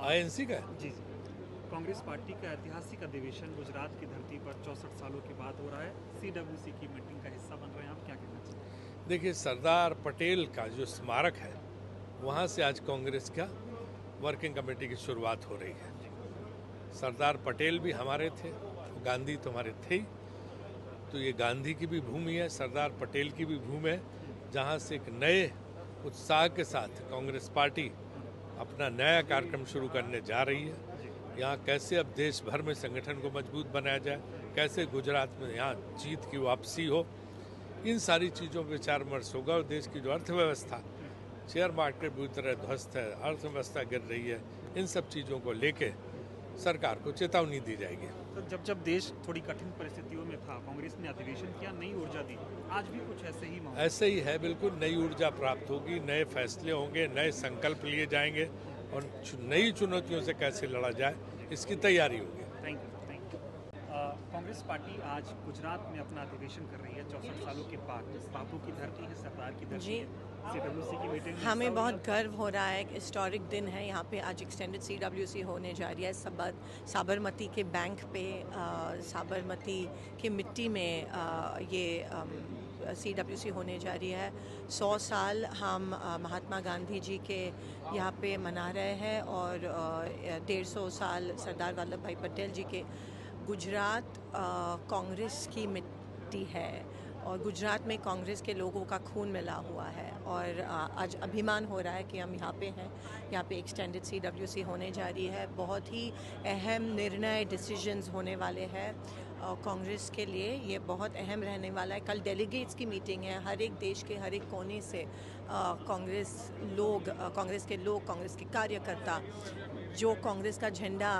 INC का है। जी जी। Congress party का ऐतिहासिक अधिवेशन गुजरात की धरती पर 64 सालों के बाद हो रहा है। सीडब्ल्यूसी की मीटिंग का हिस्सा बन रहे हैं, आप क्या कहना चाहिए? देखिए, सरदार पटेल का जो स्मारक है वहाँ से आज कांग्रेस का वर्किंग कमेटी की शुरुआत हो रही है। सरदार पटेल भी हमारे थे, गांधी तो हमारे थे ही, तो ये गांधी की भी भूमि है, सरदार पटेल की भी भूमि है, जहाँ से एक नए उत्साह के साथ कांग्रेस पार्टी अपना नया कार्यक्रम शुरू करने जा रही है। यहाँ कैसे अब देश भर में संगठन को मजबूत बनाया जाए, कैसे गुजरात में यहाँ जीत की वापसी हो, इन सारी चीज़ों पर विचार विमर्श होगा। और देश की जो अर्थव्यवस्था, शेयर मार्केट बुरी तरह ध्वस्त है, अर्थव्यवस्था गिर रही है, इन सब चीज़ों को लेके सरकार को चेतावनी दी जाएगी। तो जब देश थोड़ी कठिन परिस्थितियों में था, कांग्रेस ने अधिवेशन किया, नई ऊर्जा दी। आज भी कुछ ऐसे ही माहौल? ऐसे ही है, बिल्कुल नई ऊर्जा प्राप्त होगी, नए फैसले होंगे, नए संकल्प लिए जाएंगे और नई चुनौतियों से कैसे लड़ा जाए इसकी तैयारी होगी। Thank you. कांग्रेस पार्टी आज गुजरात में अपना अधिवेशन कर रही है 64 सालों के बाद। बापू की धरती है, सरदार की धरती है। सीडब्ल्यूसी की मीटिंग में हमें बहुत गर्व हो रहा है। एक हिस्टोरिक दिन है यहाँ पे। आज एक्सटेंडेड सीडब्ल्यूसी होने जा रही है साबरमती के बैंक पे, साबरमती की मिट्टी में ये सीडब्ल्यूसी होने जा रही है। 100 साल हम महात्मा गांधी जी के यहाँ पे मना रहे हैं और 150 साल सरदार वल्लभ भाई पटेल जी के। गुजरात कांग्रेस की मिट्टी है और गुजरात में कांग्रेस के लोगों का खून मिला हुआ है और आज अभिमान हो रहा है कि हम यहाँ पे हैं। यहाँ पे एक्सटेंडेड सीडब्ल्यूसी होने जा रही है। बहुत ही अहम निर्णय, डिसीजंस होने वाले हैं कांग्रेस के लिए। ये बहुत अहम रहने वाला है। कल डेलीगेट्स की मीटिंग है, हर एक देश के हर एक कोने से कांग्रेस के लोग, कांग्रेस के कार्यकर्ता जो कांग्रेस का झंडा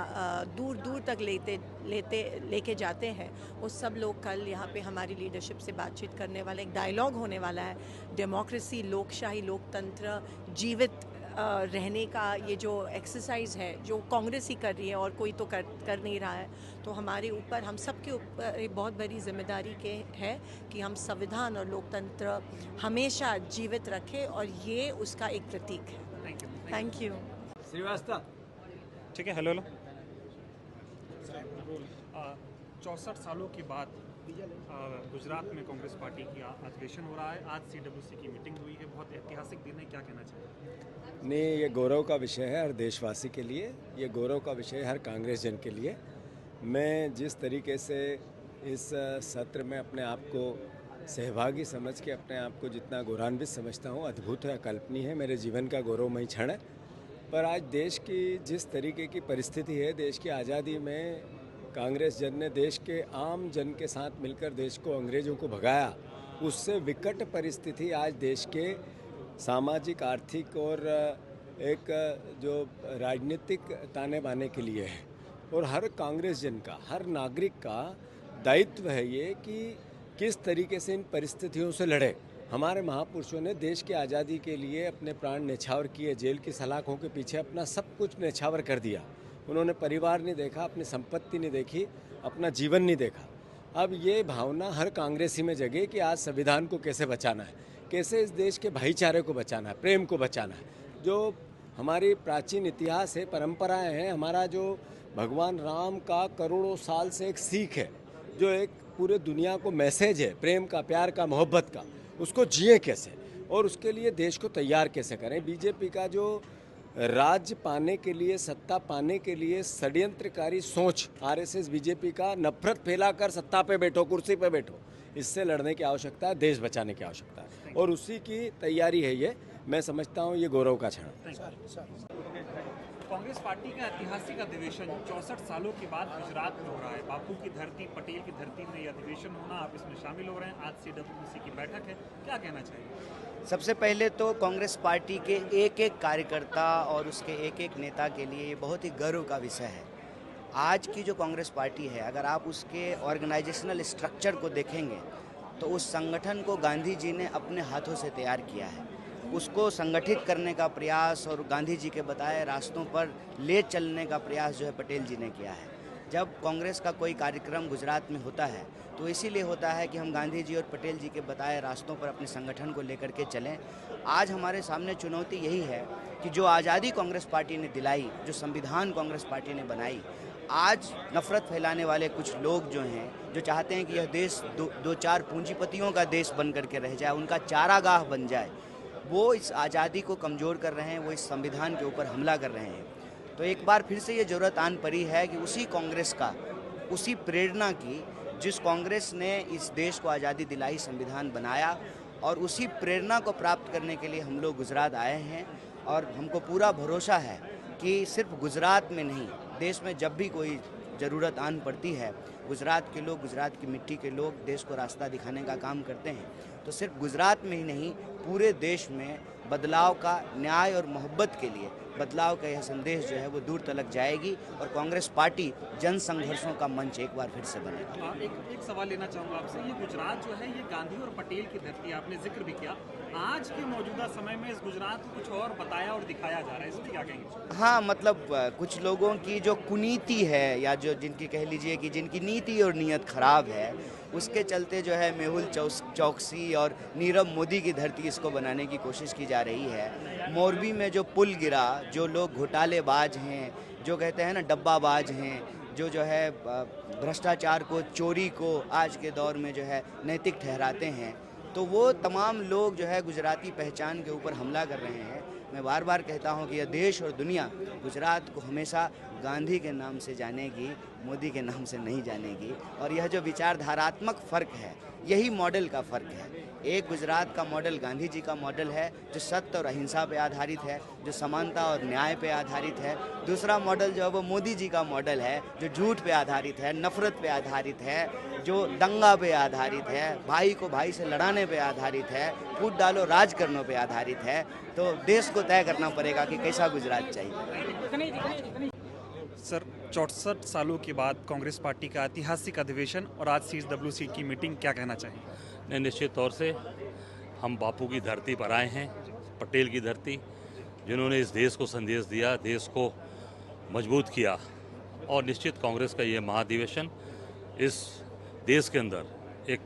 दूर दूर तक लेके जाते हैं, वो सब लोग कल यहाँ पे हमारी लीडरशिप से बातचीत करने वाले। एक डायलॉग होने वाला है। डेमोक्रेसी, लोकशाही, लोकतंत्र जीवित रहने का ये जो एक्सरसाइज है जो कांग्रेस ही कर रही है और कोई तो कर नहीं रहा है, तो हमारे ऊपर, हम सब के ऊपर एक बहुत बड़ी जिम्मेदारी के है कि हम संविधान और लोकतंत्र हमेशा जीवित रखें और ये उसका एक प्रतीक है। Thank you. श्रीवास्तव, ठीक है। हेलो 64 सालों के बाद गुजरात में कांग्रेस पार्टी की अधिवेशन हो रहा है। आज सीडब्ल्यूसी की मीटिंग हुई है, बहुत ऐतिहासिक दिन है, क्या कहना चाहिए? नहीं, ये गौरव का विषय है हर देशवासी के लिए, ये गौरव का विषय है हर कांग्रेस जन के लिए। मैं जिस तरीके से इस सत्र में अपने आप को सहभागी समझ के अपने आप को जितना गौरवान्वित समझता हूँ, अद्भुत है, अकल्पनीय है, मेरे जीवन का गौरवमयी क्षण है। पर आज देश की जिस तरीके की परिस्थिति है, देश की आज़ादी में कांग्रेस जन ने देश के आम जन के साथ मिलकर देश को अंग्रेज़ों को भगाया, उससे विकट परिस्थिति आज देश के सामाजिक, आर्थिक और एक जो राजनीतिक ताने बाने के लिए है। और हर कांग्रेस जन का, हर नागरिक का दायित्व है ये कि किस तरीके से इन परिस्थितियों से लड़े। हमारे महापुरुषों ने देश की आज़ादी के लिए अपने प्राण न्यौछावर किए, जेल की सलाखों के पीछे अपना सब कुछ न्यौछावर कर दिया। उन्होंने परिवार नहीं देखा, अपनी संपत्ति नहीं देखी, अपना जीवन नहीं देखा। अब ये भावना हर कांग्रेसी में जगे कि आज संविधान को कैसे बचाना है, कैसे इस देश के भाईचारे को बचाना है, प्रेम को बचाना है। जो हमारी प्राचीन इतिहास है, परंपराएं हैं, हमारा जो भगवान राम का करोड़ों साल से एक सीख है, जो एक पूरे दुनिया को मैसेज है प्रेम का, प्यार का, मोहब्बत का, उसको जिए कैसे और उसके लिए देश को तैयार कैसे करें। बीजेपी का जो राज्य पाने के लिए, सत्ता पाने के लिए षड्यंत्रकारी सोच, आरएसएस बीजेपी का, नफरत फैलाकर सत्ता पे बैठो, कुर्सी पे बैठो, इससे लड़ने की आवश्यकता है, देश बचाने की आवश्यकता है और उसी की तैयारी है ये। मैं समझता हूँ ये गौरव का क्षण। कांग्रेस पार्टी का ऐतिहासिक अधिवेशन 64 सालों के बाद गुजरात में हो रहा है। बापू की धरती, पटेल की धरती में ये अधिवेशन होना, आप इसमें शामिल हो रहे हैं। आज सीडब्ल्यूसी की बैठक है, क्या कहना चाहिए? सबसे पहले तो कांग्रेस पार्टी के एक एक कार्यकर्ता और उसके एक एक नेता के लिए ये बहुत ही गर्व का विषय है। आज की जो कांग्रेस पार्टी है, अगर आप उसके ऑर्गेनाइजेशनल स्ट्रक्चर को देखेंगे तो उस संगठन को गांधी जी ने अपने हाथों से तैयार किया है। उसको संगठित करने का प्रयास और गांधी जी के बताए रास्तों पर ले चलने का प्रयास जो है पटेल जी ने किया है। जब कांग्रेस का कोई कार्यक्रम गुजरात में होता है तो इसीलिए होता है कि हम गांधी जी और पटेल जी के बताए रास्तों पर अपने संगठन को लेकर के चलें। आज हमारे सामने चुनौती यही है कि जो आज़ादी कांग्रेस पार्टी ने दिलाई, जो संविधान कांग्रेस पार्टी ने बनाई, आज नफरत फैलाने वाले कुछ लोग जो हैं, जो चाहते हैं कि यह देश दो चार पूंजीपतियों का देश बन करके रह जाए, उनका चारागाह बन जाए, वो इस आज़ादी को कमज़ोर कर रहे हैं, वो इस संविधान के ऊपर हमला कर रहे हैं। तो एक बार फिर से ये ज़रूरत आन पड़ी है कि उसी कांग्रेस का, उसी प्रेरणा की जिस कांग्रेस ने इस देश को आज़ादी दिलाई, संविधान बनाया, और उसी प्रेरणा को प्राप्त करने के लिए हम लोग गुजरात आए हैं। और हमको पूरा भरोसा है कि सिर्फ गुजरात में नहीं, देश में जब भी कोई ज़रूरत आन पड़ती है, गुजरात के लोग, गुजरात की मिट्टी के लोग देश को रास्ता दिखाने का काम करते हैं। तो सिर्फ गुजरात में ही नहीं, पूरे देश में बदलाव का, न्याय और मोहब्बत के लिए बदलाव का यह संदेश जो है वो दूर तलक जाएगी और कांग्रेस पार्टी जन संघर्षों का मंच एक बार फिर से बनेगी। एक सवाल लेना चाहूँगा आपसे। ये गुजरात जो है ये गांधी और पटेल की धरती, आपने जिक्र भी किया। आज के मौजूदा समय में इस गुजरात को कुछ और बताया और दिखाया जा रहा है, इसमें क्या कहेंगे? हाँ, मतलब कुछ लोगों की जो कुनीति है, या जो जिनकी कह लीजिए कि जिनकी नीति और नीयत खराब है, उसके चलते जो है मेहुल चौकसी और नीरव मोदी की धरती इसको बनाने की कोशिश की जा रही है। मोरबी में जो पुल गिरा, जो लोग घोटालेबाज हैं, जो कहते हैं ना डब्बाबाज हैं, जो है भ्रष्टाचार को, चोरी को आज के दौर में जो है नैतिक ठहराते हैं, तो वो तमाम लोग जो है गुजराती पहचान के ऊपर हमला कर रहे हैं। मैं बार बार कहता हूं कि यह देश और दुनिया गुजरात को हमेशा गांधी के नाम से जानेगी, मोदी के नाम से नहीं जानेगी। और यह जो विचारधारात्मक फ़र्क है, यही मॉडल का फ़र्क है। एक गुजरात का मॉडल गांधी जी का मॉडल है, जो सत्य और अहिंसा पे आधारित है, जो समानता और न्याय पे आधारित है। दूसरा मॉडल जो है वो मोदी जी का मॉडल है, जो झूठ पे आधारित है, नफरत पे आधारित है, जो दंगा पे आधारित है, भाई को भाई से लड़ाने पे आधारित है, कूट डालो राज करने पे आधारित है। तो देश को तय करना पड़ेगा कि कैसा गुजरात चाहिए। सर, 64 सालों के बाद कांग्रेस पार्टी का ऐतिहासिक अधिवेशन और आज CWC की मीटिंग, क्या कहना चाहिए? निश्चित तौर से हम बापू की धरती पर आए हैं, पटेल की धरती, जिन्होंने इस देश को संदेश दिया, देश को मजबूत किया। और निश्चित कांग्रेस का ये महाधिवेशन इस देश के अंदर एक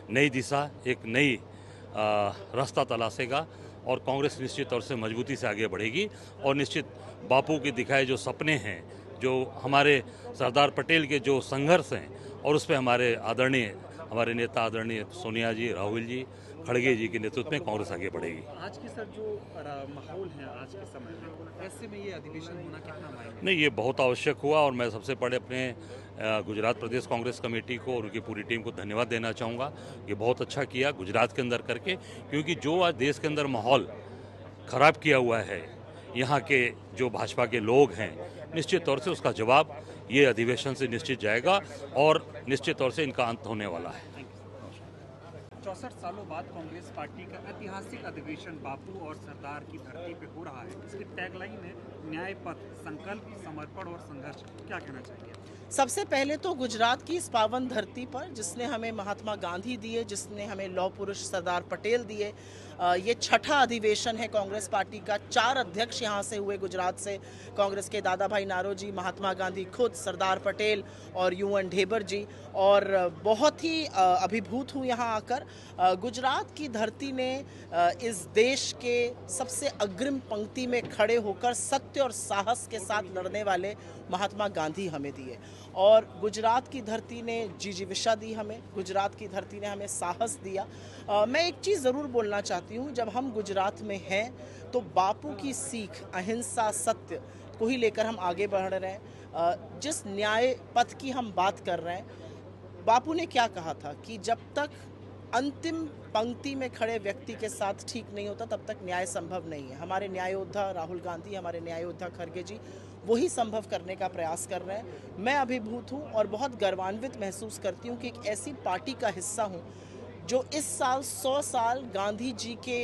नई दिशा, एक नई रास्ता तलाशेगा और कांग्रेस निश्चित तौर से मजबूती से आगे बढ़ेगी। और निश्चित बापू के दिखाए जो सपने हैं, जो हमारे सरदार पटेल के जो संघर्ष हैं, और उस पर हमारे नेता आदरणीय सोनिया जी, राहुल जी, खड़गे जी के नेतृत्व में कांग्रेस आगे बढ़ेगी। आज के सर जो माहौल है आज के समय में, ऐसे में ये अधिवेशन होना कितना मायने? नहीं, ये बहुत आवश्यक हुआ और मैं सबसे पहले अपने गुजरात प्रदेश कांग्रेस कमेटी को और उनकी पूरी टीम को धन्यवाद देना चाहूँगा। ये बहुत अच्छा किया गुजरात के अंदर करके, क्योंकि जो आज देश के अंदर माहौल खराब किया हुआ है, यहाँ के जो भाजपा के लोग हैं, निश्चित तौर से उसका जवाब ये अधिवेशन से निश्चित जाएगा और निश्चित तौर से इनका अंत होने वाला है। 64 सालों बाद कांग्रेस पार्टी का ऐतिहासिक अधिवेशन बापू और सरदार की धरती पे हो रहा है। इसकी टैगलाइन है न्याय पथ, संकल्प, समर्पण और संघर्ष। क्या कहना चाहिए? सबसे पहले तो गुजरात की इस पावन धरती पर, जिसने हमें महात्मा गांधी दिए, जिसने हमें लौह पुरुष सरदार पटेल दिए, ये छठा अधिवेशन है कांग्रेस पार्टी का। 4 अध्यक्ष यहाँ से हुए गुजरात से, कांग्रेस के दादा भाई नारोजी, महात्मा गांधी खुद, सरदार पटेल और UN ढेबर जी। और बहुत ही अभिभूत हूँ यहाँ आकर। गुजरात की धरती ने इस देश के सबसे अग्रिम पंक्ति में खड़े होकर सत्य और साहस के साथ लड़ने वाले महात्मा गांधी हमें दिए। और गुजरात की धरती ने जिजीविषा दी हमें, गुजरात की धरती ने हमें साहस दिया। मैं एक चीज़ ज़रूर बोलना चाहती हूँ, जब हम गुजरात में हैं तो बापू की सीख, अहिंसा, सत्य को ही लेकर हम आगे बढ़ रहे हैं। जिस न्याय पथ की हम बात कर रहे हैं, बापू ने क्या कहा था कि जब तक अंतिम पंक्ति में खड़े व्यक्ति के साथ ठीक नहीं होता तब तक न्याय संभव नहीं है। हमारे न्याय योद्धा राहुल गांधी, हमारे न्याय योद्धा खड़गे जी वही संभव करने का प्रयास कर रहे हैं। मैं अभिभूत हूँ और बहुत गर्वान्वित महसूस करती हूँ कि एक ऐसी पार्टी का हिस्सा हूँ जो इस साल 100 साल गांधी जी के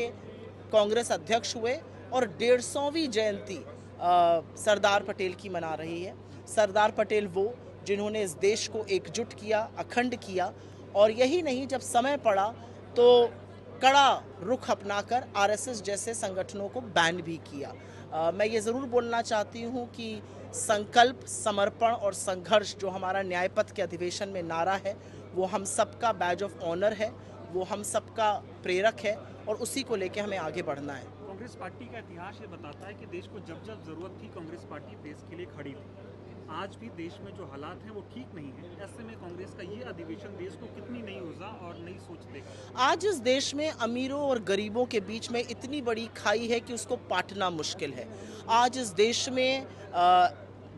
कांग्रेस अध्यक्ष हुए और 150वीं जयंती सरदार पटेल की मना रही है। सरदार पटेल वो जिन्होंने इस देश को एकजुट किया, अखंड किया, और यही नहीं, जब समय पड़ा तो कड़ा रुख अपनाकर RSS जैसे संगठनों को बैन भी किया। मैं ये ज़रूर बोलना चाहती हूँ कि संकल्प, समर्पण और संघर्ष जो हमारा न्यायपथ के अधिवेशन में नारा है, वो हम सबका बैज ऑफ ऑनर है, वो हम सबका प्रेरक है और उसी को लेकर हमें आगे बढ़ना है। कांग्रेस पार्टी का इतिहास ये बताता है कि देश को जब जब जरूरत थी कांग्रेस पार्टी देश के लिए खड़ी थी। आज भी देश में जो हालात हैं वो ठीक नहीं है। ऐसे में कांग्रेस का ये अधिवेशन देश को कितनी नई ऊर्जा और नई सोच देगा? आज इस देश में अमीरों और गरीबों के बीच में इतनी बड़ी खाई है कि उसको पाटना मुश्किल है। आज इस देश में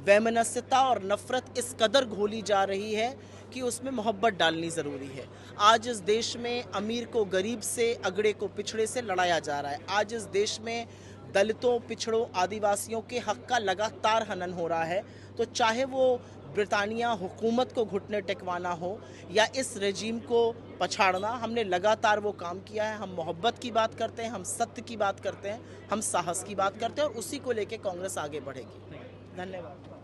वैमनस्यता और नफरत इस कदर घोली जा रही है कि उसमें मोहब्बत डालनी ज़रूरी है। आज इस देश में अमीर को गरीब से, अगड़े को पिछड़े से लड़ाया जा रहा है। आज इस देश में दलितों, पिछड़ों, आदिवासियों के हक का लगातार हनन हो रहा है। तो चाहे वो ब्रिटानिया हुकूमत को घुटने टेकवाना हो या इस रेजीम को पछाड़ना, हमने लगातार वो काम किया है। हम मोहब्बत की बात करते हैं, हम सत्य की बात करते हैं, हम साहस की बात करते हैं और उसी को लेके कांग्रेस आगे बढ़ेगी। धन्यवाद।